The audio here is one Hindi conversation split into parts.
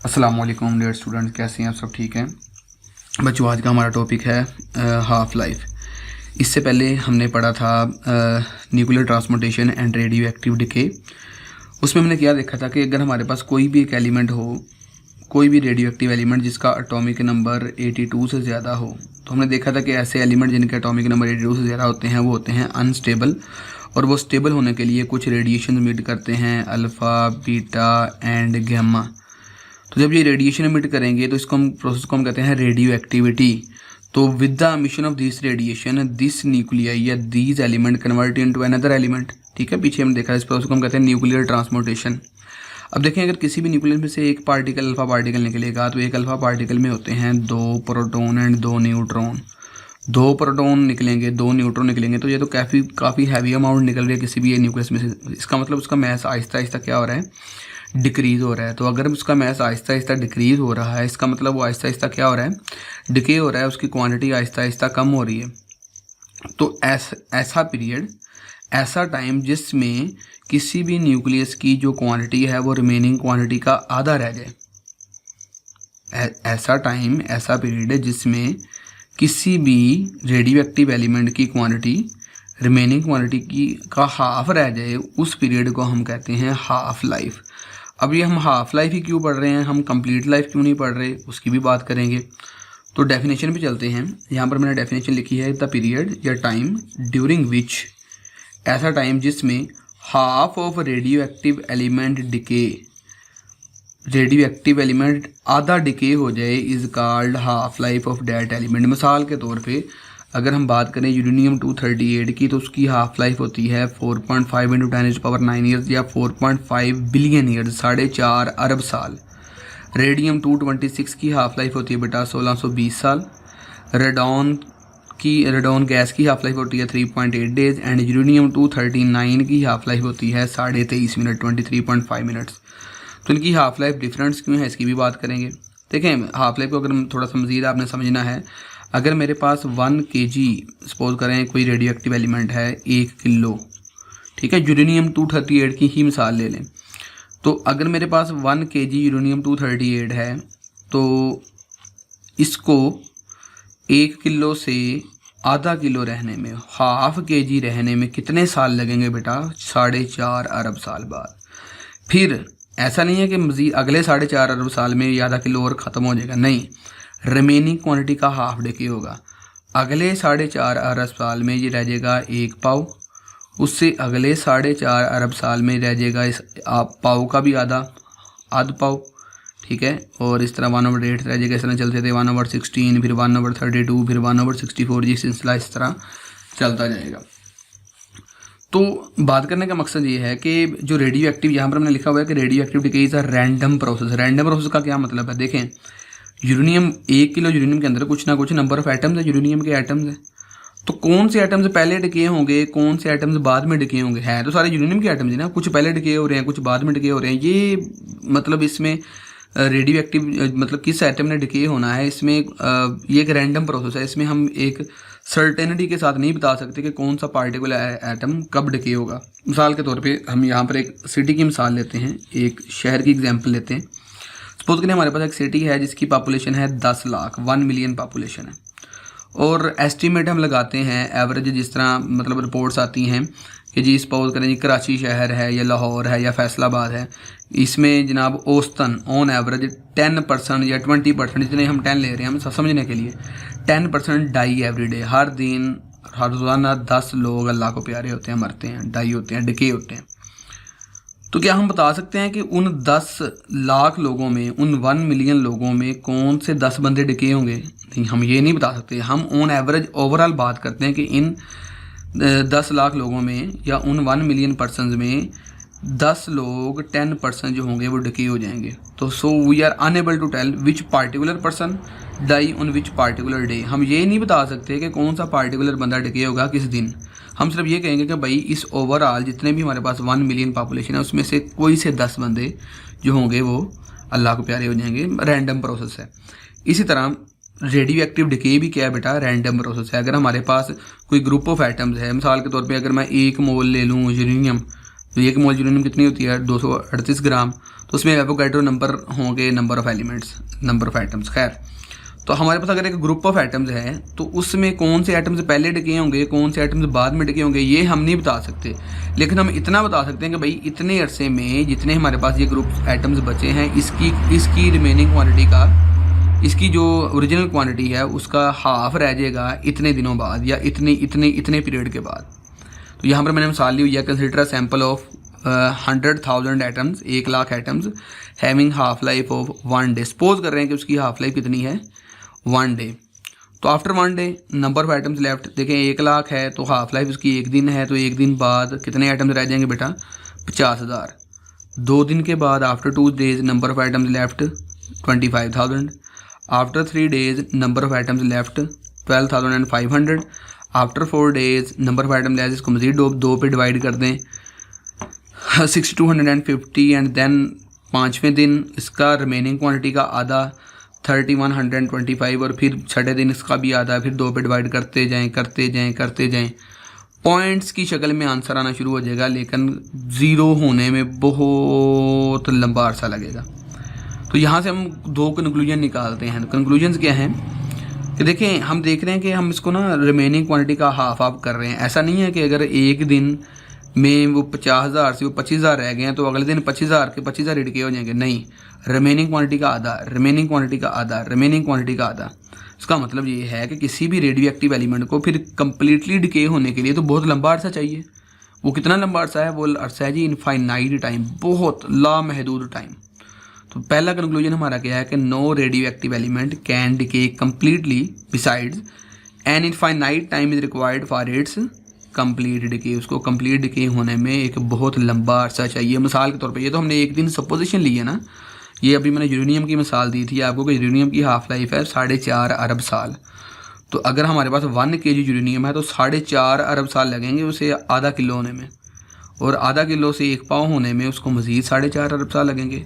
अस्सलाम वालेकुम डियर स्टूडेंट्स, कैसे हैं आप? सब ठीक हैं बच्चों? आज का हमारा टॉपिक है हाफ लाइफ। इससे पहले हमने पढ़ा था nuclear transportation and radio active decay. उसमें हमने क्या देखा था कि अगर हमारे पास कोई भी एक एलिमेंट हो, कोई भी रेडियो एक्टिव एलिमेंट जिसका एटॉमिक नंबर 82 से ज़्यादा हो, तो हमने देखा था कि ऐसे एलिमेंट जिनके एटॉमिक नंबर 82 से ज़्यादा होते हैं वो होते हैं अनस्टेबल, और वो स्टेबल होने के लिए कुछ रेडिएशन इमिट करते हैं, अल्फ़ा, बीटा एंड गैमा। तो जब ये रेडिएशन इमिट करेंगे तो इसको हम प्रोसेस को हम कहते हैं radio activity with the emission of this radiation this nuclei या these element convert into another element. ठीक है, पीछे हमने देखा इस प्रोसेस को हम कहते हैं न्यूक्लियर ट्रांसपोर्टेशन। अब देखें, अगर किसी भी न्यूक्लियर में से एक पार्टिकल अल्फा पार्टिकल निकलेगा तो एक अल्फा पार्टिकल में होते हैं 2 प्रोटॉन एंड 2 न्यूट्रॉन। 2 प्रोटॉन निकलेंगे, 2 न्यूट्रॉन निकलेंगे, तो ये तो काफ़ी हैवी अमाउंट निकल रही है किसी भी न्यूक्लियस में से। इसका मतलब उसका मैस आहिस्ता आहिस्ता क्या हो रहा है, डिक्रीज़ हो रहा है। तो अगर उसका मैस आहिस्ता आहिस्ता डिक्रीज़ हो रहा है, इसका मतलब वो आहिस्ता आहिस्ता क्या हो रहा है, डिके हो रहा है, उसकी क्वांटिटी आहिस्ता आहिस्ता कम हो रही है। तो ऐसा पीरियड, ऐसा टाइम जिसमें किसी भी न्यूक्लियस की जो क्वांटिटी है वो रिमेनिंग क्वांटिटी का आधा रह जाए, ऐसा टाइम, ऐसा पीरियड है जिसमें किसी भी रेडियो एक्टिव एलिमेंट की क्वांटिटी रिमेनिंग क्वांटिटी की का हाफ रह जाए, उस पीरियड को हम कहते हैं हाफ लाइफ। अब ये हम हाफ लाइफ ही क्यों पढ़ रहे हैं, हम कंप्लीट लाइफ क्यों नहीं पढ़ रहे, उसकी भी बात करेंगे। तो डेफिनेशन पे चलते हैं। यहाँ पर मैंने डेफिनेशन लिखी है, द पीरियड या टाइम ड्यूरिंग विच, ऐसा टाइम जिसमें half of radio active element decay, radio active element आधा डिके हो जाए, is called half life of that element. मिसाल के तौर पे अगर हम बात करें यूरेनियम 238 की, तो उसकी हाफ लाइफ होती है 4.5 × 10⁻⁹ ईयर्स या 4.5 बिलियन ईयर्स, 4.5 अरब साल। रेडियम 226 की हाफ लाइफ होती है बेटा 1620 साल। रेडॉन गैस की हाफ लाइफ होती है 3.8 डेज एंड यूरेनियम 239 की हाफ लाइफ होती है 23.5 मिनट, 23.5 मिनट्स। तो इनकी हाफ लाइफ डिफरेंस क्यों है, इसकी भी बात करेंगे। देखें, हाफ लाइफ को अगर थोड़ा सा मज़ीद आपने समझना है, अगर मेरे पास 1 kg सपोज करें कोई रेडियो एक्टिव एलिमेंट है 1 किलो, ठीक है, यूरेनियम 238 की ही मिसाल ले लें। तो अगर मेरे पास 1 kg यूरेनियम 238 है तो इसको 1 किलो से आधा किलो रहने में, हाफ kg रहने में कितने साल लगेंगे बेटा? 4.5 अरब साल बाद। फिर ऐसा नहीं है कि मज़ीद अगले 4.5 अरब साल में ये आधा किलो और ख़त्म हो जाएगा, नहीं, रिमेनिंग क्वांटिटी का हाफ डिके होगा। अगले 4.5 अरब साल में ये रह जाएगा 1 पाव, उससे अगले 4.5 अरब साल में रह जाएगा इस पाव का भी आध पाव, ठीक है, और इस तरह 1/8 रह जाएगा। इस तरह चलते थे 1/16, फिर 1/32, फिर 1/64, ये सिलसिला इस तरह चलता जाएगा। तो बात करने का मकसद ये है कि जो रेडियो एक्टिव, यहाँ पर हमने लिखा हुआ है कि radio active decay is a random process. Random process का क्या मतलब है? देखें, यूरेनियम 1 किलो यूरेनियम के अंदर कुछ ना कुछ नंबर ऑफ एटम्स है, यूरेनियम के एटम्स है। तो कौन से एटम्स पहले डिके होंगे, कौन से एटम्स बाद में डिके होंगे? है तो सारे यूरेनियम के एटम्स है ना, कुछ पहले डिके हो रहे हैं, कुछ बाद में डिके हो रहे हैं। ये मतलब इसमें रेडियो एक्टिव मतलब किस एटम ने डिके होना है, इसमें ये एक रैंडम प्रोसेस है। इसमें हम एक सर्टेनिटी के साथ नहीं बता सकते कि कौन सा पार्टिकुलर एटम कब डिके होगा। मिसाल के तौर पे हम यहाँ पर एक सिटी की मिसाल लेते हैं, एक शहर की एग्जांपल लेते हैं। सपोज करें हमारे पास एक सिटी है जिसकी पॉपुलेशन है 10 लाख, 1 मिलियन पॉपुलेशन है, और एस्टीमेट हम लगाते हैं एवरेज, जिस तरह मतलब रिपोर्ट्स आती हैं कि जी सपोज करें जी कराची शहर है या लाहौर है या फैसलाबाद है, इसमें जनाब औसतन ऑन एवरेज 10% या 20%, जितने हम 10 ले रहे हैं हम समझने के लिए, 10% डाई एवरी डे, हर दिन हर रोज़ाना 10 लोग अल्लाह को प्यारे होते हैं, मरते हैं, डाई होते हैं, डिके होते हैं। तो क्या हम बता सकते हैं कि उन 10 लाख लोगों में, उन 1 मिलियन लोगों में कौन से 10 बंदे डिके होंगे? नहीं, हम ये नहीं बता सकते। हम ऑन एवरेज ओवरऑल बात करते हैं कि इन 10 लाख लोगों में या उन 1 मिलियन पर्सनस में 10 लोग 10% जो होंगे वो डिके हो जाएंगे। तो so we are unable to tell which particular person die on which particular day. हम ये नहीं बता सकते कि कौन सा पार्टिकुलर बंदा डिके होगा किस दिन। हम सिर्फ ये कहेंगे कि भाई इस ओवरऑल जितने भी हमारे पास 1 मिलियन पॉपुलेशन है उसमें से कोई से 10 बंदे जो होंगे वो अल्लाह को प्यारे हो जाएंगे। रैंडम प्रोसेस है। इसी तरह रेडियो एक्टिव डिके भी क्या है बेटा? रैंडम प्रोसेस है। अगर हमारे पास कोई ग्रुप ऑफ एटम्स है, मिसाल के तौर पे अगर मैं 1 मोल ले लूँ यूरेनियम, तो एक मोल यूरेनियम कितनी होती है 238 ग्राम। तो उसमें एवोगैड्रो नंबर होंगे, number of elements, number of atoms. खैर, तो हमारे पास अगर एक ग्रुप ऑफ एटम्स है तो उसमें कौन से एटम्स पहले डिके होंगे, कौन से एटम्स बाद में डिके होंगे, ये हम नहीं बता सकते। लेकिन हम इतना बता सकते हैं कि भाई इतने अरसे में जितने हमारे पास ये ग्रुप एटम्स बचे हैं, इसकी रिमेनिंग क्वांटिटी का, इसकी जो ओरिजिनल क्वांटिटी है उसका हाफ रह जाएगा इतने दिनों बाद या इतने पीरियड के बाद। तो यहाँ पर मैंने मिसाल ली हुई है, consider a sample of 100,000 atoms, 1,00,000 atoms having half life of 1 day. Suppose कर रहे हैं कि उसकी हाफ लाइफ कितनी है 1 डे। तो after 1 day number of atoms left, देखें 1,00,000 है तो हाफ लाइफ उसकी 1 दिन है, तो 1 दिन बाद कितने एटम्स रह जाएंगे बेटा 50,000। 2 दिन के बाद after 2 days number of atoms left 25,000। After 3 days number of atoms left 12,500। After 4 days number of atom less, इसको मजीद 2 पे डिवाइड कर दें 6,250 एंड देन 5वें दिन इसका रिमेनिंग क्वांटिटी का आधा 3,125 और फिर 6ठे दिन इसका भी आधा, फिर 2 पे डिवाइड करते जाएं। पॉइंट्स की शक्ल में आंसर आना शुरू हो जाएगा, लेकिन ज़ीरो होने में बहुत लंबा अरसा लगेगा। तो यहाँ से हम 2 कंक्लूजन निकालते हैं। कंक्लूजन्स क्या हैं कि देखें, हम देख रहे हैं कि हम इसको ना रिमेनिंग क्वांटिटी का हाफ कर रहे हैं। ऐसा नहीं है कि अगर एक दिन में वो 50,000 से वो 25,000 रह गए हैं तो अगले दिन 25,000 के 25,000 डिके हो जाएंगे। नहीं, रिमेनिंग क्वांटिटी का आधा। इसका मतलब ये है कि किसी भी रेडियो एक्टिव एलिमेंट को फिर कंप्लीटली डिके होने के लिए तो बहुत लंबा अरसा चाहिए। वो कितना लंबा अरसा है? वो अरसा है जी इनफाइनाइट टाइम, बहुत लामहदूद टाइम। तो पहला कंक्लूजन हमारा क्या है कि no radio active element can decay completely, besides an infinite time is required for its complete decay. उसको कंप्लीट डिके होने में एक बहुत लंबा अरसा चाहिए। मिसाल के तौर पे ये तो हमने एक दिन सपोजिशन ली है ना, ये अभी मैंने यूरेनियम की मिसाल दी थी आपको कि यूरेनियम की हाफ लाइफ है 4.5 अरब साल। तो अगर हमारे पास 1 kg यूरेनियम है तो 4.5 अरब साल लगेंगे उसे आधा किलो होने में, और आधा किलो से 1 पाव होने में उसको मज़ीद 4.5 अरब साल लगेंगे,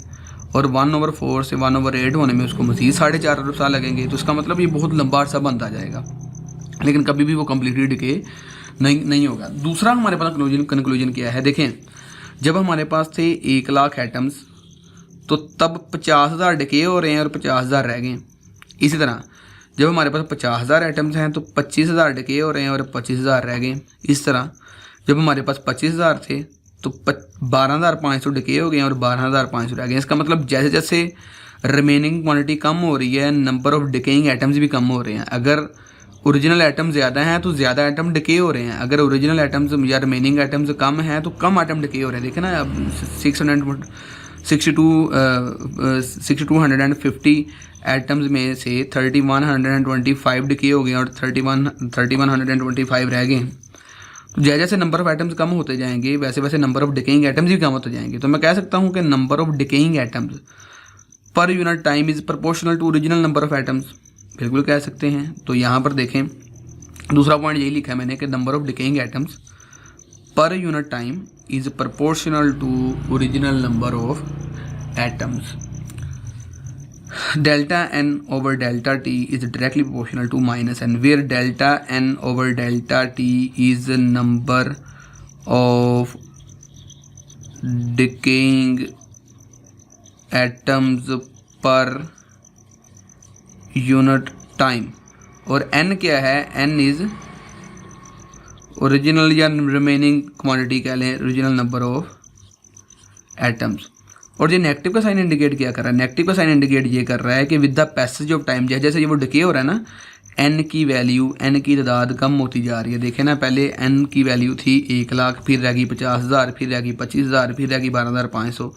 और 1/4 से 1/8 होने में उसको मज़ीद 4.5 अरब साल लगेंगे। तो इसका मतलब ये बहुत लंबा अरसा बनता जाएगा, लेकिन कभी भी वो कम्प्लीटली डिके नहीं होगा। दूसरा हमारे पास कंक्लूजन क्या है, देखें जब हमारे पास थे 1,00,000 एटम्स तो तब 50,000 डिके हो रहे हैं और 50,000 रह गए। इसी तरह जब हमारे पास 50,000 एटम्स हैं तो 25,000 डिके हो रहे हैं और 25,000 रह गए। इस तरह जब हमारे पास 25,000 थे तो 12,500 डिके हो गए और 12,500 रह गए। इसका मतलब जैसे जैसे रिमेनिंग क्वांटिटी कम हो रही है, नंबर ऑफ डिकेइंग एटम्स भी कम हो रहे हैं। अगर ओरिजिनल एटम ज़्यादा हैं तो ज़्यादा एटम डिके हो रहे हैं, अगर ओरिजिनल एटम्स या रिमेनिंग एटम्स कम हैं तो कम एटम डिके हो रहे हैं। देखें ना, अब 6,250 एटम्स में से 3,125 डिके हो गए और 3,125 रह गए। तो जैसे जैसे नंबर ऑफ एटम्स कम होते जाएंगे वैसे वैसे नंबर ऑफ डिकेइंग एटम्स भी कम होते जाएंगे। तो मैं कह सकता हूँ कि number of decaying atoms per unit time is proportional to original number of atoms, बिल्कुल कह सकते हैं। तो यहाँ पर देखें दूसरा पॉइंट यही लिखा है मैंने कि number of decaying atoms per unit time is proportional to original number of atoms. delta n over delta t is directly proportional to minus n, where delta n over delta t is the number of decaying atoms per unit time, और n क्या है? n is ओरिजिनल या रिमेनिंग क्वांटिटी कह लें, ओरिजिनल नंबर ऑफ एटम्स। और ये नेगेटिव का साइन इंडिकेट क्या कर रहा है? नेगेटिव का साइन इंडिकेट ये कर रहा है कि with the passage of time, जैसे जैसे ये वो डिके हो रहा है ना, n की वैल्यू, n की तादाद कम होती जा रही है। देखें ना, पहले n की वैल्यू थी 1,00,000, फिर रह गई 50,000, फिर रह गई 25,000, फिर रह गई 12,500।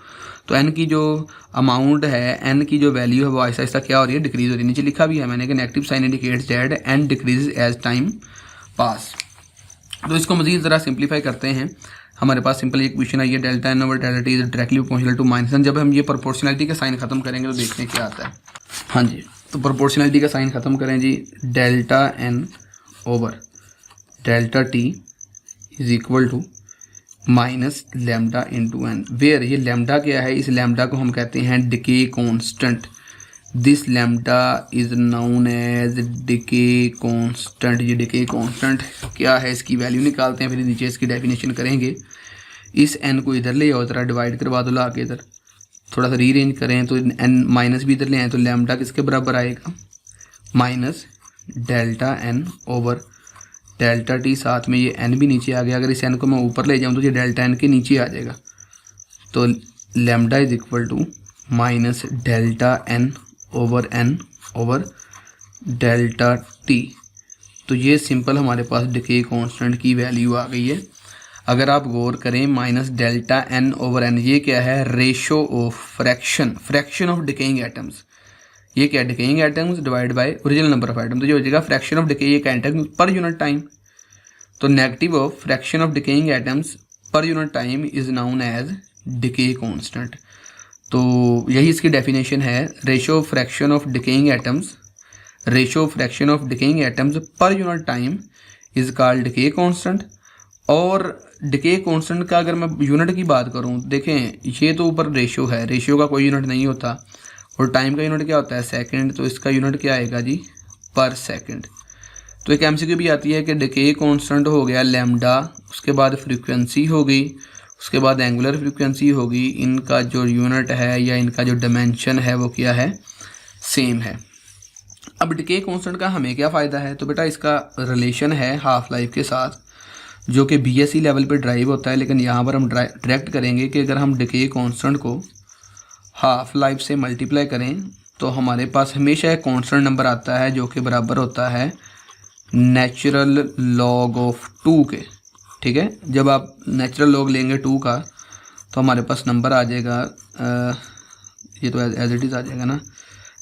तो n की जो अमाउंट है, n की जो वैल्यू है वो आहिस्ता आहिस्ता क्या हो रही है? डिक्रीज हो रही है। नीचे लिखा भी है मैंने कि negative sign indicates that n decreases as time pass. तो इसको मज़ीद ज़रा सिंप्लीफाई करते हैं। हमारे पास सिंपल एक क्वेश्चन है, ये delta N over delta T is directly proportional to minus n. जब हम ये प्रोपोर्शनलिटी का साइन खत्म करेंगे तो देखते हैं क्या आता है। हाँ जी, तो प्रोपोर्शनलिटी का साइन खत्म करें जी, delta N over delta T is equal to minus lambda into N, where ये लैम्डा क्या है? इस लैम्डा को हम कहते हैं decay constant. This lambda is known as decay constant. ये डिके कॉन्स्टेंट क्या है, इसकी वैल्यू निकालते हैं, फिर नीचे इसकी डेफिनेशन करेंगे इस n को इधर ले आओ, ज़रा डिवाइड करवा दो ला के इधर, थोड़ा सा रीअरेंज करें तो n माइनस भी इधर ले आए तो लैम्डा किसके बराबर आएगा, minus delta n over delta T, साथ में ये n भी नीचे आ गया। अगर इस n को मैं ऊपर ले जाऊँ तो ये डेल्टा n के नीचे आ जाएगा, तो lambda is equal to minus delta n over delta t. तो ये सिंपल हमारे पास डिके कांस्टेंट की वैल्यू आ गई है। अगर आप गौर करें minus delta n over n, ये क्या है, ratio of fraction of decaying atoms. ये क्या है, decaying atoms divide by original number of atoms, तो ये हो जाएगा fraction of decaying atoms per unit time. तो negative of fraction of decaying atoms per unit time is known as decay constant. तो यही इसकी डेफिनेशन है, ratio of fraction of decaying atoms, ratio of fraction of decaying atoms per unit time is called decay constant. और डिके कांस्टेंट का अगर मैं यूनिट की बात करूं, देखें ये तो ऊपर रेशियो है, रेशियो का कोई यूनिट नहीं होता, और टाइम का यूनिट क्या होता है, सेकंड, तो इसका यूनिट क्या आएगा जी, पर सेकंड। तो एक एमसीक्यू भी आती है कि डिके कांस्टेंट हो गया लैम्डा, उसके बाद फ्रीक्वेंसी हो गई, उसके बाद एंगुलर फ्रीक्वेंसी होगी, इनका जो यूनिट है या इनका जो डायमेंशन है वो क्या है, सेम है। अब डिके कांस्टेंट का हमें क्या फ़ायदा है, तो बेटा इसका रिलेशन है हाफ लाइफ के साथ, जो कि बीएससी लेवल पे ड्राइव होता है। लेकिन यहाँ पर हम डायरेक्ट करेंगे कि अगर हम डिके कांस्टेंट को हाफ लाइफ से मल्टीप्लाई करें तो हमारे पास हमेशा एक कांस्टेंट नंबर आता है जो कि बराबर होता है नेचुरल लॉग ऑफ 2 के। ठीक है, जब आप नेचुरल लॉग लेंगे 2 का तो हमारे पास नंबर आ जाएगा, ये तो एज इट इज़ आ जाएगा ना,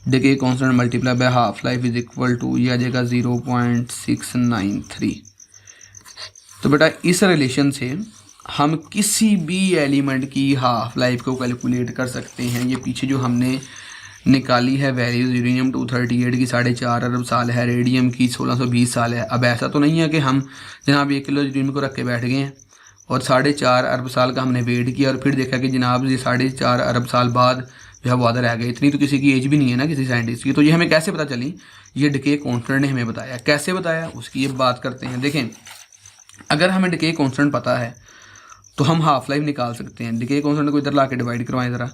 decay constant multiply by half life is equal to, ये आ जाएगा 0.693। तो बेटा इस रिलेशन से हम किसी भी एलिमेंट की हाफ लाइफ को कैलकुलेट कर सकते हैं। ये पीछे जो हमने निकाली है वैल्यूज, यूरेनियम 238 की 4.5 अरब साल है, रेडियम की 1620 साल है। अब ऐसा तो नहीं है कि हम जनाब 1 किलो यूरेनियम को रख के बैठ गए हैं और 4.5 अरब साल का हमने वेट किया और फिर देखा कि जनाब ये 4.5 अरब साल बाद जो है वो आधा रह गया। इतनी तो किसी की एज भी नहीं है ना किसी साइंटिस्ट की। तो ये हमें कैसे पता चली, ये डिके कांस्टेंट ने हमें बताया। कैसे बताया उसकी ये बात करते हैं। देखें, अगर हमें डिके कांस्टेंट पता है तो हम हाफ लाइफ निकाल सकते हैं। डिके कांस्टेंट को इधर ला के डिवाइड करवाएं ज़रा,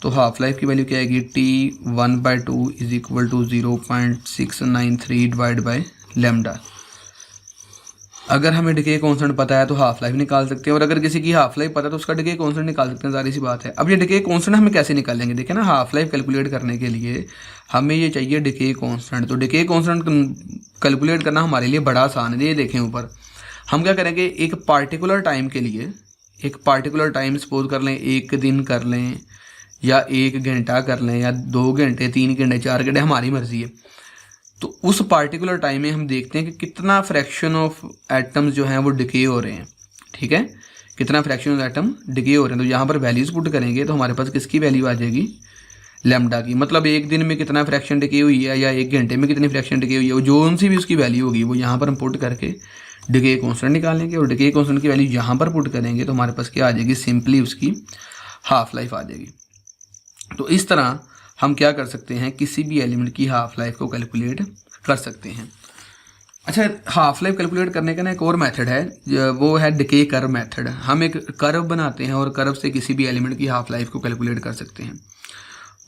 तो हाफ लाइफ की वैल्यू क्या आएगी, T1/2 is equal to 0.693 divide by lambda. अगर हमें डिके कांस्टेंट पता है तो हाफ लाइफ निकाल सकते हैं, और अगर किसी की हाफ लाइफ पता है तो उसका डिके कांस्टेंट निकाल सकते हैं, सारी सी बात है। अब ये डिके कांस्टेंट हमें कैसे निकालेंगे, देखें ना, हाफ लाइफ कैलकुलेट करने के लिए हमें ये चाहिए डिके कांस्टेंट। तो डिके कांस्टेंट कैलकुलेट करना हमारे लिए बड़ा आसान है। ये देखें ऊपर, हम क्या करेंगे, एक पार्टिकुलर टाइम के लिए, एक पार्टिकुलर टाइम सपोज कर लें, 1 दिन कर लें या 1 घंटा कर लें या 2 घंटे, 3 घंटे, 4 घंटे, हमारी मर्जी है। तो उस पार्टिकुलर टाइम में हम देखते हैं कि कितना फ्रैक्शन ऑफ एटम्स जो हैं वो डिके हो रहे हैं। ठीक है, कितना फ्रैक्शन ऑफ एटम डिके हो रहे हैं। तो यहाँ पर वैल्यूज पुट करेंगे तो हमारे पास किसकी वैल्यू आ जाएगी, लैम्डा की। मतलब 1 दिन में कितना फ्रैक्शन डिके हुई है या 1 घंटे में कितनी फ्रैक्शन डिके हुई है, जो उनसी भी उसकी वैल्यू होगी वो यहाँ पर हम पुट करके डिके कांस्टेंट निकालेंगे, और डिके कांस्टेंट की वैल्यू यहाँ पर पुट करेंगे तो हमारे पास क्या आ जाएगी, सिंपली उसकी हाफ लाइफ आ जाएगी। तो इस तरह हम क्या कर सकते हैं, किसी भी एलिमेंट की हाफ लाइफ को कैलकुलेट कर सकते हैं। अच्छा, हाफ लाइफ कैलकुलेट करने का ना एक और मेथड है, वो है डिके कर्व मेथड। हम एक कर्व बनाते हैं और कर्व से किसी भी एलिमेंट की हाफ लाइफ को कैलकुलेट कर सकते हैं।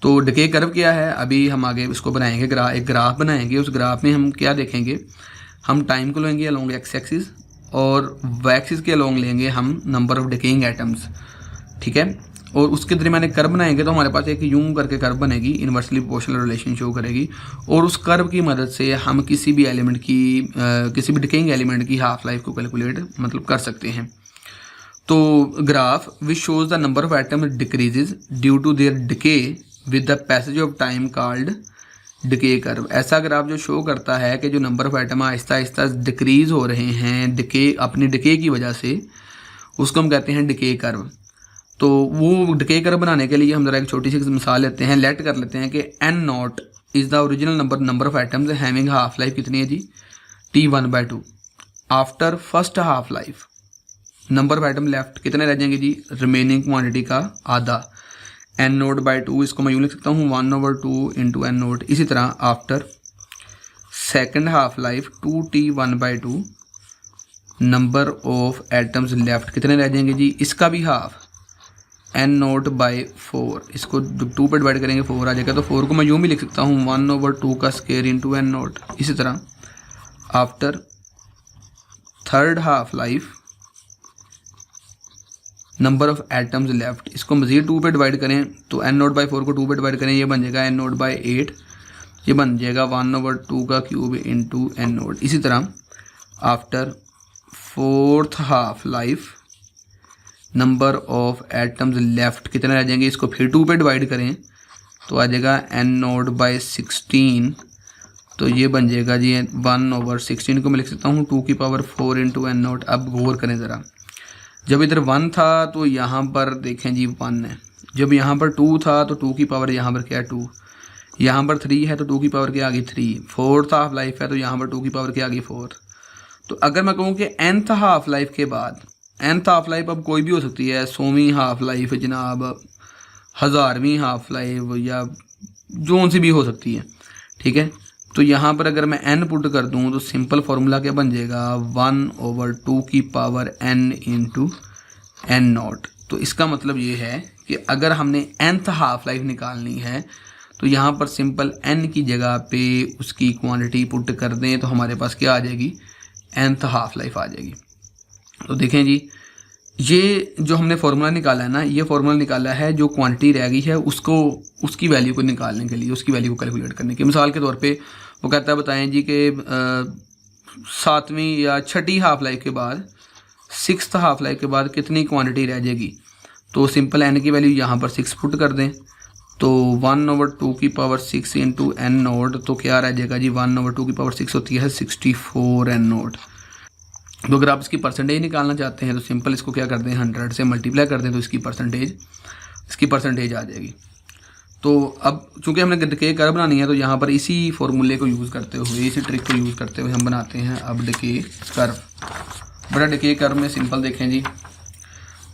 तो डिके कर्व क्या है, अभी हम आगे उसको बनाएंगे, एक ग्राफ बनाएंगे। उस ग्राफ में हम क्या देखेंगे, हम टाइम को लेंगे अलोंग एक्स एक्सिस और वाई एक्सिस के अलोंग लेंगे हम नंबर ऑफ डिकेइंग एटम्स। ठीक है, और उसके दरमियान एक कर्व बनाएंगे तो हमारे पास एक यूं करके कर्व बनेगी, इन्वर्सली प्रोपोर्शनल रिलेशन शो करेगी, और उस कर्व की मदद से हम किसी भी एलिमेंट की किसी भी डिकेइंग एलिमेंट की हाफ लाइफ को कैलकुलेट मतलब कर सकते हैं। तो graph which shows the number of atom decreases due to their decay with the passage of time called decay curve. ऐसा ग्राफ जो शो करता है कि जो number of atom Aahista Aahista decrease हो रहे हैं डिके, अपनी डिके की वजह से, उसको हम कहते हैं डिके कर्व। तो वो डिके कर्व बनाने के लिए हम जरा एक छोटी सी मिसाल लेते हैं, लेट कर लेते हैं कि n0 is the original number of atoms having half life कितनी है जी, T1/2। After first half life number of atom left कितने रह जाएंगे जी, रिमेनिंग क्वांटिटी का आधा, n0/2। इसको मैं यूँ लिख सकता हूँ 1/2 इंटू n0। इसी तरह after second half life 2T1/2 number of atoms left कितने रह जाएंगे जी, इसका भी हाफ एन नोट बाई 4, इसको 2 पे डिवाइड करेंगे 4 आ जाएगा। तो 4 को मैं यूँ भी लिख सकता हूँ 1/2 का स्क्वायर इंटू एन नोट। इसी तरह after third half life number of atoms left, इसको मज़ीद 2 पे डिवाइड करें तो एन नोट बाई 4 को 2 पे डिवाइड करें, ये बन जाएगा एन नोट बाई 8, ये बन जाएगा 1/2 का क्यूब इंटू एन नोट। इसी तरह after fourth half life number of atoms left कितने रह जाएंगे, इसको फिर 2 पे डिवाइड करें तो आ जाएगा एन नोट बाई 16, तो ये बन जाएगा जी 1/16 को मैं लिख सकता हूँ 2 की पावर 4 इंटू एन नोट। अब गौर करें ज़रा, जब इधर 1 था तो यहाँ पर देखें जी 1 है, जब यहाँ पर 2 था तो 2 की पावर यहाँ पर क्या है 2, यहाँ पर 3 है तो 2 की पावर क्या आ गई 3, फोर्थ हाफ लाइफ है तो यहाँ पर 2 की पावर क्या आ गई 4। तो अगर मैं कहूँ कि nth हाफ लाइफ के बाद, nth हाफ लाइफ अब कोई भी हो सकती है, 100वीं हाफ लाइफ जनाब, 1000वीं हाफ लाइफ या जोन सी भी हो सकती है, ठीक है। तो यहाँ पर अगर मैं n पुट कर दूँ तो सिंपल फार्मूला क्या बन जाएगा 1/2 की power n into n naught. तो इसका मतलब ये है कि अगर हमने nth हाफ लाइफ निकालनी है तो यहाँ पर सिंपल n की जगह पे उसकी क्वांटिटी पुट कर दें तो हमारे पास क्या आ जाएगी nth हाफ लाइफ आ जाएगी। तो देखें जी, ये जो हमने फार्मूला निकाला है ना, ये फार्मूला निकाला है जो क्वांटिटी रह गई है उसको, उसकी वैल्यू को निकालने के लिए, उसकी वैल्यू को कैलकुलेट करने की। मिसाल के तौर पे वो कहता है बताएं जी कि 7वीं या 6ठी हाफ लाइफ के बाद, 6th हाफ लाइफ के बाद कितनी क्वांटिटी रह जाएगी। तो सिंपल n की वैल्यू यहाँ पर 6 पुट कर दें तो 1/2 की पावर 6 इंटू एन नोट, तो क्या रह जाएगा जी 1/2 की पावर 6 होती है 64 एन नोट। तो अगर आप इसकी परसेंटेज निकालना चाहते हैं तो सिंपल इसको क्या कर दें 100 से मल्टीप्लाई कर दें तो इसकी परसेंटेज आ जाएगी। तो अब चूंकि हमने डिके कर्व बनानी है तो यहाँ पर इसी फॉर्मूले को यूज़ करते हुए, इसी ट्रिक को यूज़ करते हुए हम बनाते हैं अब डिके कर्व। बड़ा डिके कर्व में सिंपल देखें जी,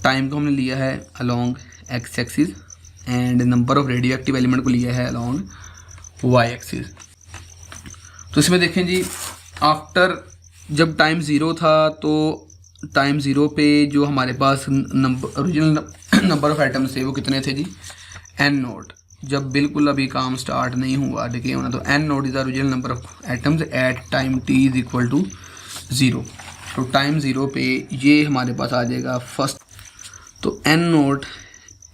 टाइम को हमने लिया है along x axis and number of radio active element को लिया है अलोंग वाई एक्सिस। तो इसमें देखें जी, आफ्टर जब टाइम 0 था तो टाइम 0 पे जो हमारे पास ओरिजिनल नंबर ऑफ एटम्स थे वो कितने थे जी एन नोट। जब बिल्कुल अभी काम स्टार्ट नहीं हुआ डिके होना तो n naught is original number of atoms at time t is equal to 0। तो टाइम 0 पे ये हमारे पास आ जाएगा फर्स्ट, तो n naught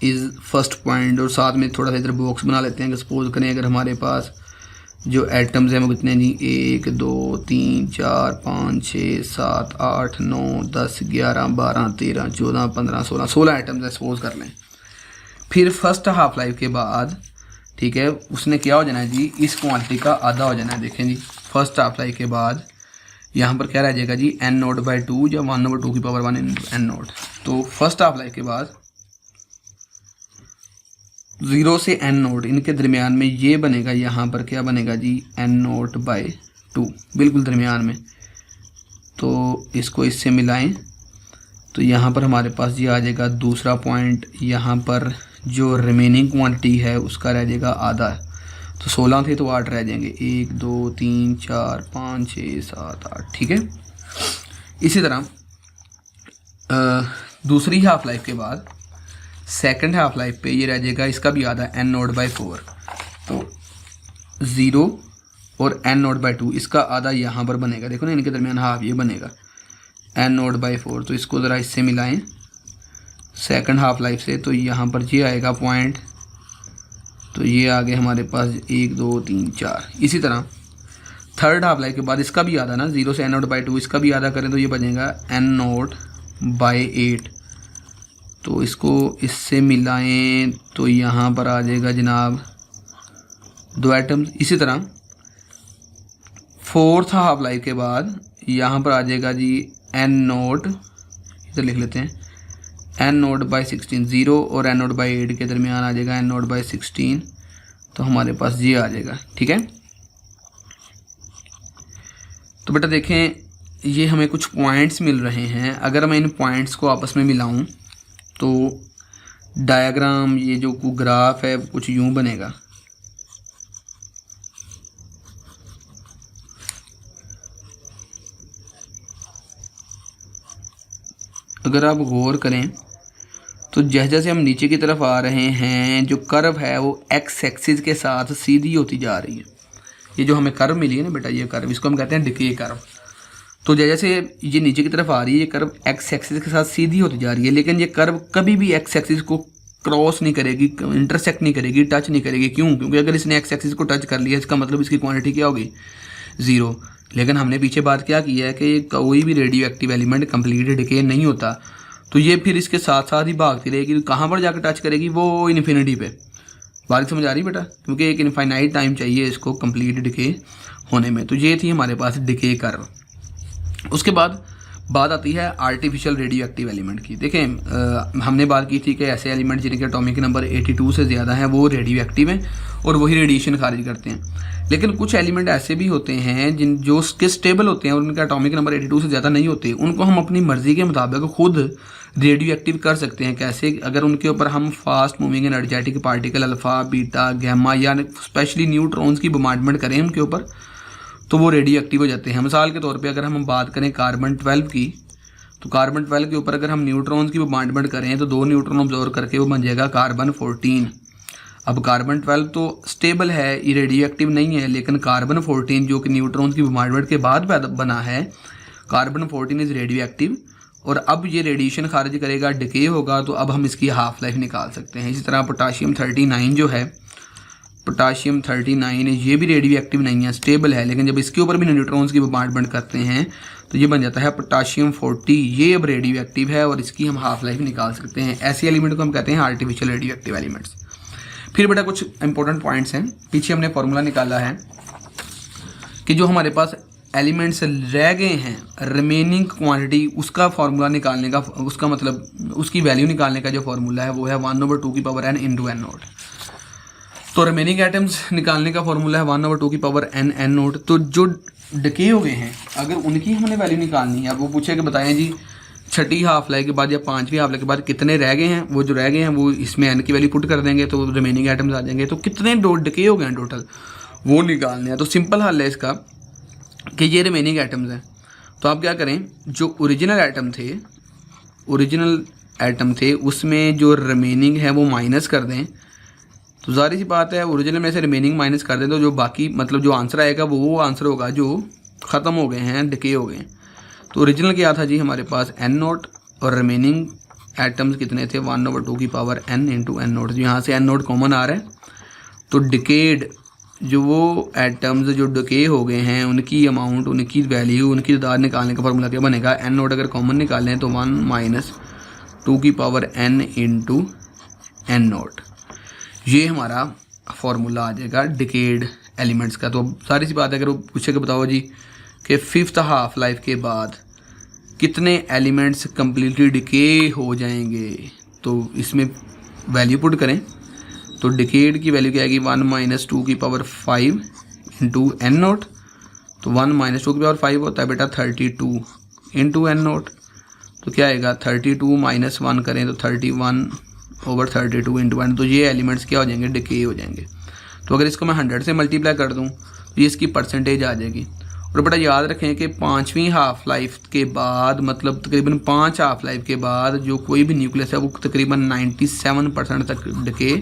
is first point. और साथ में थोड़ा सा इधर बॉक्स बना लेते हैं कि सपोज करें अगर हमारे पास जो एटम्स हैं वो कितने जी 1 2 3 4 5 6 7 8 9 10 11 12 13 14 15 16 एटम्स है सपोज कर लें। फिर फर्स्ट हाफ लाइफ के बाद ठीक है उसने क्या हो जाना है जी, इस क्वांटिटी का आधा हो जाना है। देखें जी, फर्स्ट हाफ लाइफ के बाद यहाँ पर क्या रह जाएगा जी एन नोट बाई 2 या 1/2 की पावर 1 इंटू एन नोट। तो फर्स्ट हाफ लाइफ के बाद 0 से एन नोट इनके दरमियान में ये बनेगा, यहाँ पर क्या बनेगा जी एन नोट बाई 2 बिल्कुल दरमियान में। तो इसको इससे मिलाएं तो यहाँ पर हमारे पास ये आ जाएगा दूसरा पॉइंट, यहाँ पर जो रिमेनिंग क्वांटिटी है उसका रह जाएगा आधा। तो 16 थे तो 8 रह जाएंगे, 1 2 3 4 5 6 7 8, ठीक है। इसी तरह दूसरी हाफ लाइफ के बाद सेकंड हाफ लाइफ पे ये रह जाएगा इसका भी आधा एन नोट बाई 4। तो 0 और एन नोट बाई 2 इसका आधा यहाँ पर बनेगा, देखो ना इनके दरमियान हाफ ये बनेगा एन नोट बाई 4। तो इसको ज़रा इससे मिलाएं सेकंड हाफ लाइफ से, तो यहाँ पर ये आएगा पॉइंट, तो ये आ गए हमारे पास 1 2 3 4। इसी तरह थर्ड हाफ लाइफ के बाद इसका भी आधा ना 0 से एन नोट बाई 2 इसका भी आधा करें तो ये बनेगा एन नोट बाई 8। तो इसको इससे मिलाएं तो यहाँ पर आ जाएगा जनाब 2 एटम्स। इसी तरह फोर्थ हाफ लाइफ के बाद यहाँ पर आ जाएगा जी एन नोट, इधर लिख लेते हैं एन नोट बाई 16, 0 और एन नोट बाई 8 के दरमियान आ जाएगा एन नोट बाई 16। तो हमारे पास ये आ जाएगा, ठीक है। तो बेटा देखें ये हमें कुछ पॉइंट्स मिल रहे हैं, अगर मैं इन पॉइंट्स को आपस में मिलाऊं तो डायग्राम ये जो ग्राफ है कुछ यूं बनेगा। अगर आप गौर करें तो जैसे जैसे हम नीचे की तरफ आ रहे हैं जो कर्व है वो एक्स एक्सिस के साथ सीधी होती जा रही है। ये जो हमें कर्व मिली है ना बेटा, ये कर्व, इसको हम कहते हैं डिके कर्व। तो जैसे ये नीचे की तरफ आ रही है, ये कर्व एक्स एक्सिस के साथ सीधी होती जा रही है, लेकिन ये कर्व कभी भी एक्स एक्सिस को क्रॉस नहीं करेगी, इंटरसेक्ट नहीं करेगी, टच नहीं करेगी। क्यों? क्योंकि अगर इसने एक्स एक्सिस को टच कर लिया इसका मतलब इसकी क्वांटिटी क्या होगी? 0। लेकिन हमने पीछे बात क्या की है कि कोई भी radio active element complete decay नहीं होता, तो ये फिर इसके साथ साथ ही भागती रहेगी। कहाँ पर जाकर टच करेगी? वो इन्फिनिटी पे। बात समझ आ रही बेटा? क्योंकि एक इनफाइनाइट टाइम चाहिए इसको कंप्लीट डिके होने में। तो ये थी हमारे पास डिके कर्व। उसके बाद बात आती है आर्टिफिशियल रेडियो एक्टिव एलिमेंट की। देखें हमने बात की थी कि ऐसे एलिमेंट जिनके एटॉमिक नंबर 82 से ज़्यादा हैं वो रेडियो एक्टिव हैं और वही रेडिएशन खारिज करते हैं। लेकिन कुछ एलिमेंट ऐसे भी होते हैं जो स्टेबल होते हैं और उनका एटॉमिक नंबर 82 से ज़्यादा नहीं होते, उनको हम अपनी मर्जी के मुताबिक खुद रेडियो एक्टिव कर सकते हैं। कैसे? अगर उनके ऊपर हम fast moving energetic particle alpha, beta, gamma या स्पेशली न्यूट्रॉन्स की बोmbardment करें उनके ऊपर, तो वो रेडियो एक्टिव हो जाते हैं। मिसाल के तौर पे अगर हम बात करें कार्बन 12 की, तो कार्बन 12 के ऊपर अगर हम न्यूट्रॉन्स की बोmbardment करें तो 2 न्यूट्रॉन ऑब्जर्व करके वो बन जाएगा कार्बन 14। अब कार्बन 12 तो स्टेबल है, ये रेडियो एक्टिव नहीं है, लेकिन कार्बन 14 जो कि न्यूट्रॉन्स की बोmbardment के बाद बना है, कार्बन 14 इज़ रेडियो एक्टिव। और अब ये रेडिएशन खारिज करेगा, डिके होगा, तो अब हम इसकी हाफ लाइफ निकाल सकते हैं। इसी तरह पोटाशियम 39 जो है, पोटाशियम 39 ये भी रेडियो एक्टिव नहीं है, स्टेबल है, लेकिन जब इसके ऊपर भी न्यूट्रॉन्स की बोmbardment करते हैं तो ये बन जाता है पोटाशियम 40। ये अब रेडियो एक्टिव है और इसकी हम हाफ लाइफ निकाल सकते हैं। ऐसे एलिमेंट को हम कहते हैं आर्टिफिशियल रेडियो एक्टिव एलिमेंट्स। फिर बेटा कुछ इंपॉर्टेंट पॉइंट्स हैं। पीछे हमने फॉर्मूला निकाला है कि जो हमारे पास एलिमेंट्स रह गए हैं, रिमेनिंग क्वांटिटी, उसका फार्मूला निकालने का, उसका मतलब उसकी वैल्यू निकालने का जो फार्मूला है वो है 1/2 की power n into n naught. तो रिमेनिंग एटम्स निकालने का फार्मूला है 1/2 की पावर n n नोट। तो जो डिके हो गए हैं अगर उनकी हमने वैल्यू निकालनी है, अब वो पूछे कि बताएं जी छठी हाफ लाइफ के बाद या 5वीं हाफ लाइफ के बाद कितने रह गए हैं, वो जो रह गए हैं वो इसमें n की वैल्यू पुट कर देंगे तो रिमेनिंग एटम्स आ जाएंगे। तो कितने डिके हो गए हैं टोटल वो निकालने हैं। तो सिंपल हल है इसका कि ये रिमेनिंग एटम्स हैं, तो आप क्या करें, जो ओरिजिनल एटम थे उसमें जो रिमेनिंग है वो माइनस कर दें। तो जाहिर सी बात है ओरिजिनल में से रिमेनिंग माइनस कर दें तो जो बाकी मतलब जो आंसर आएगा वो आंसर होगा जो ख़त्म हो गए हैं, डिके हो गए हैं। तो ओरिजिनल क्या था जी हमारे पास n नोट और रिमेनिंग एटम्स कितने थे 1/2 की power n into n naught. यहाँ से n नोट कॉमन आ रहा है तो डिकेड जो वो एटम्स जो डिके हो गए हैं उनकी अमाउंट, उनकी वैल्यू, उनकी तादाद निकालने का फार्मूला क्या बनेगा, n नोट अगर कॉमन निकालें तो 1 - 2 की power n into n naught. ये हमारा फार्मूला आ जाएगा डिकेड एलिमेंट्स का। तो सारी सी बात है, अगर वो पूछे कि बताओ जी कि 5th हाफ लाइफ के बाद कितने एलिमेंट्स कम्प्लीटली डिके हो जाएंगे, तो इसमें वैल्यू पुट करें तो डिकेड की वैल्यू क्या आएगी 1 - 2 की पावर 5 इंटू एन नोट। तो 1 - 2 की पावर 5 होता है बेटा 32 इंटू एन नोट। तो क्या आएगा 32 - 1 करें तो 31/32 इंटू एन। तो ये एलिमेंट्स क्या हो जाएंगे, डिके हो जाएंगे। तो अगर इसको मैं 100 से मल्टीप्लाई कर दूँ तो ये इसकी परसेंटेज आ जाएगी। और बेटा याद रखें कि 5वीं हाफ लाइफ के बाद मतलब तकरीबन 5 हाफ लाइफ के बाद जो कोई भी न्यूक्लियस है वो तकरीबन 97% तक डिके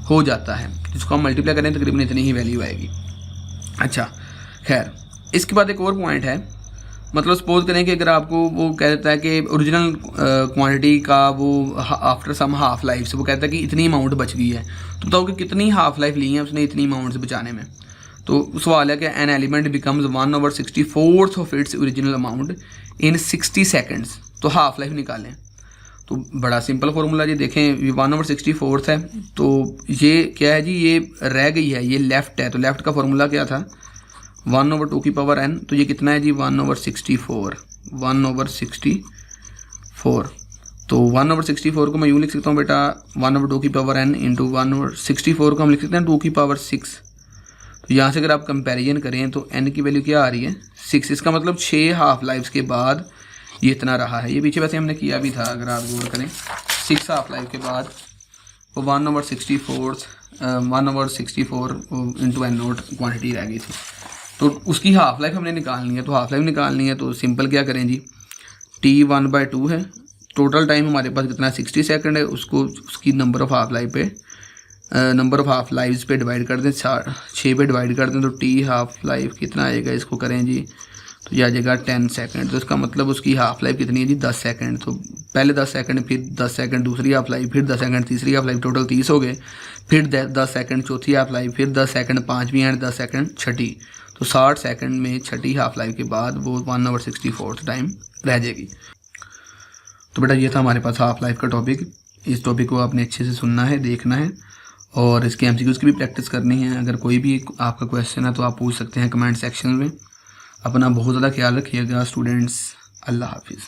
हो जाता है। जिसको हम मल्टीप्लाई करें तकरीबन इतनी ही वैल्यू आएगी। अच्छा खैर, इसके बाद एक और पॉइंट है, मतलब सपोज करें कि अगर आपको वो कह देता है कि ओरिजिनल क्वांटिटी का वो आफ्टर सम हाफ लाइफ से वो कहता है कि इतनी अमाउंट बच गई है, तो बताओ कि कितनी हाफ लाइफ ली है उसने इतनी अमाउंट से बचाने में। तो सवाल है कि an element becomes 1/64 of its original amount in 60 seconds. तो हाफ लाइफ निकालें तो बड़ा सिंपल फार्मूला जी, देखें 1/64 है तो ये क्या है जी, ये रह गई है, ये लेफ़्ट है, तो लेफ़्ट का फार्मूला क्या था 1/2 की पावर n। तो ये कितना है जी 1/64। तो 1/64 को मैं यूँ लिख सकता हूँ बेटा 1/2 की पावर n इंटू 1/64 को हम लिख सकते हैं 2 की पावर 6। तो यहाँ से अगर आप कंपैरिजन करें तो n की वैल्यू क्या आ रही है 6। इसका मतलब 6 हाफ लाइफ्स के बाद ये इतना रहा है। ये पीछे वैसे हमने किया भी था, अगर आप गौर करें 6 हाफ लाइफ के बाद वो 1/64 इंटू एन नोट क्वान्टिटी रह गई थी। तो उसकी हाफ लाइफ हमने निकालनी है। तो हाफ लाइफ निकालनी है तो सिंपल क्या करें जी, t 1/2 है, टोटल टाइम हमारे पास कितना 60 सेकंड है, उसको उसकी नंबर ऑफ़ हाफ लाइफ पे नंबर ऑफ़ हाफ लाइव्स पे डिवाइड कर दें, 6 पे डिवाइड कर दें तो टी हाफ लाइफ कितना आएगा, इसको करें जी तो ये आ जाएगा 10 सेकंड। तो इसका मतलब उसकी हाफ लाइफ कितनी है जी 10 सेकंड। तो पहले 10 सेकंड, फिर 10 सेकंड दूसरी हाफ लाइफ, फिर 10 सेकंड तीसरी हाफ लाइफ, टोटल 30 हो गए। फिर 10 सेकंड चौथी हाफ लाइफ, फिर 10 सेकंड पाँचवीं एंड 10 सेकंड छठी। तो 60 सेकंड में छठी हाफ लाइफ के बाद वो 1/64 टाइम रह जाएगी। तो बेटा ये था हमारे पास हाफ लाइफ का टॉपिक। इस टॉपिक को आपने अच्छे से सुनना है, देखना है और इसके MCQs की भी प्रैक्टिस करनी है। अगर कोई भी आपका क्वेश्चन है तो आप पूछ सकते हैं कमेंट सेक्शन में। अपना बहुत ज़्यादा ख्याल रखिएगा स्टूडेंट्स। अल्लाह हाफिज़।